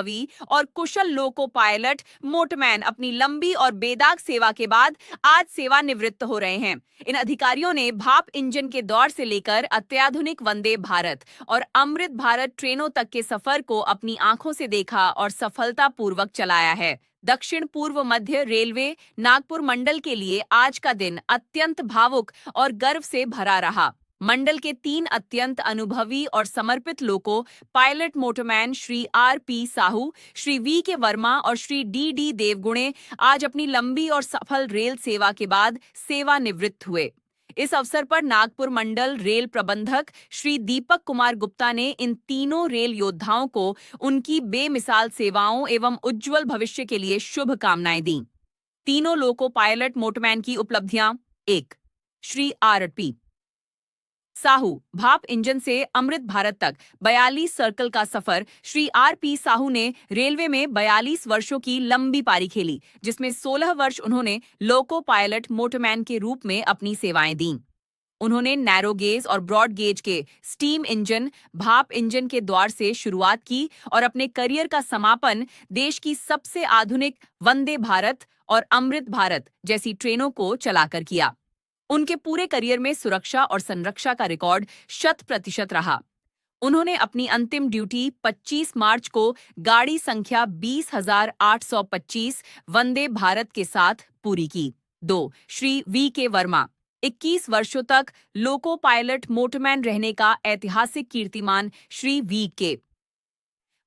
अनुभवी और कुशल loco pilot मोटमैन अपनी लंबी और बेदाग सेवा के बाद आज सेवानिवृत्त हो रहे हैं। इन अधिकारियों ने भाप इंजन के दौर से लेकर अत्याधुनिक वंदे भारत और अमृत भारत ट्रेनों तक के सफर को अपनी आंखों से देखा और सफलतापूर्वक चलाया है। दक्षिण पूर्व मध्य रेलवे नागपुर मंडल के लिए आज का दिन अत्यंत भावुक और गर्व से भरा रहा। मंडल के 3 अत्यंत अनुभवी और समर्पित loco pilot motorman Shri RP. Sahu, Shri VK. Verma और श्री डी देवगुणे आज अपनी लंबी और सफल रेल सेवा के बाद सेवानिवृत्त हुए। इस अवसर पर नागपुर मंडल रेल प्रबंधक श्री दीपक कुमार गुप्ता ने इन तीनों रेल योद्धाओं को उनकी बेमिसाल सेवाओं एवं उज्जवल भविष्य के लिए शुभकामनाएं दी। तीनों लोको पायलट मोटरमैन की उपलब्धियां। 1. श्री आर.पी. साहू, भाप इंजन से अमृत भारत तक 42 सर्कल का सफर। श्री आर.पी. साहू ने रेलवे में 42 वर्षों की लंबी पारी खेली, जिसमें 16 वर्ष उन्होंने लोको पायलट मोटरमैन के रूप में अपनी सेवाएं दी। उन्होंने नैरो गेज और ब्रॉड गेज के स्टीम इंजन, भाप इंजन के दौर से शुरुआत की और अपने करियर का समापन देश की सबसे आधुनिक वंदे भारत और अमृत भारत जैसी ट्रेनों को चलाकर किया। उनके पूरे करियर में सुरक्षा और संरक्षा का रिकॉर्ड 100% रहा। उन्होंने अपनी अंतिम ड्यूटी 25 मार्च को गाड़ी संख्या 20,825 वंदे भारत के साथ पूरी की। 2. श्री वी.के. वर्मा, 21 वर्षों तक लोको पायलट मोटरमैन रहने का ऐतिहासिक कीर्तिमान श्री वी.के.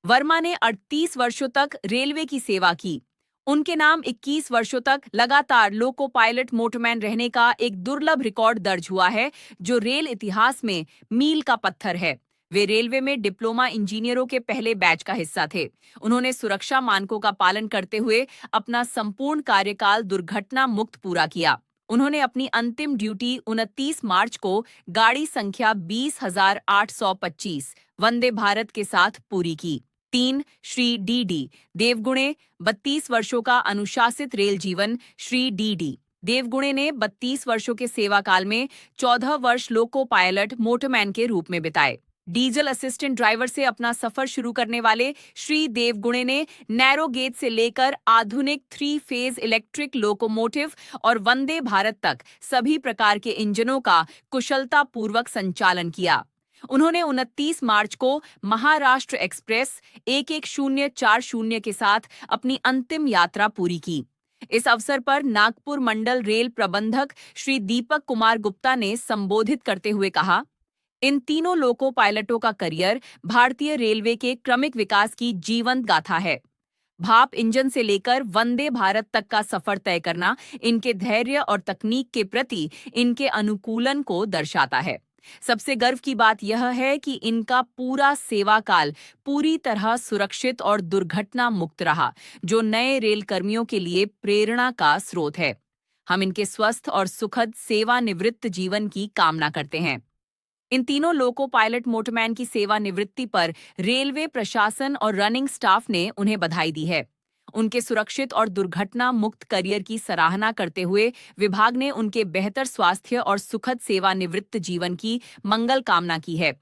वर्मा ने 38 वर्षों तक रेलवे की सेवा की। उनके नाम 21 वर्षों तक लगातार लोको पायलट मोटरमैन रहने का एक दुर्लभ रिकॉर्ड दर्ज हुआ है, जो रेल इतिहास में मील का पत्थर है। वे रेलवे में डिप्लोमा इंजीनियरों के पहले बैच का हिस्सा थे। उन्होंने सुरक्षा मानकों का पालन करते हुए अपना संपूर्ण कार्यकाल दुर्घटना मुक्त पूरा किया। उन्होंने अपनी अंतिम ड्यूटी 29 मार्च को गाड़ी संख्या 20,825 वंदे भारत के साथ पूरी की। 3. श्री डी देवगुणे, 32 वर्षों का अनुशासित रेल जीवन। श्री डी देवगुणे ने 32 वर्षों के सेवा काल में 14 वर्ष लोको पायलट मोटरमैन के रूप में बिताए। डीजल असिस्टेंट ड्राइवर से अपना सफर शुरू करने वाले श्री देवगुणे ने नैरो गेज से लेकर आधुनिक 3 फेज इलेक्ट्रिक लोकोमोटिव और वंदे भारत तक सभी प्रकार के इंजनों का कुशलतापूर्वक संचालन किया। उन्होंने 29 मार्च को महाराष्ट्र एक्सप्रेस 11040 के साथ अपनी अंतिम यात्रा पूरी की। इस अवसर पर नागपुर मंडल रेल प्रबंधक श्री दीपक कुमार गुप्ता ने संबोधित करते हुए कहा, इन तीनों लोको पायलटों का करियर भारतीय रेलवे के क्रमिक विकास की जीवंत गाथा है। भाप इंजन से लेकर वंदे भारत तक का सफर तय करना इनके धैर्य और तकनीक के प्रति इनके अनुकूलन को दर्शाता है। सबसे गर्व की बात यह है कि इनका पूरा सेवा काल पूरी तरह सुरक्षित और दुर्घटना मुक्त रहा, जो नए रेल कर्मियों के लिए प्रेरणा का स्रोत है। हम इनके स्वस्थ और सुखद सेवानिवृत्त जीवन की कामना करते हैं। इन तीनों लोको पायलट मोटरमैन की सेवानिवृत्ति पर रेलवे प्रशासन और रनिंग स्टाफ ने उन्हें बधाई दी है। उनके सुरक्षित और दुर्घटना मुक्त करियर की सराहना करते हुए विभाग ने उनके बेहतर स्वास्थ्य और सुखद सेवानिवृत्त जीवन की मंगल कामना की है।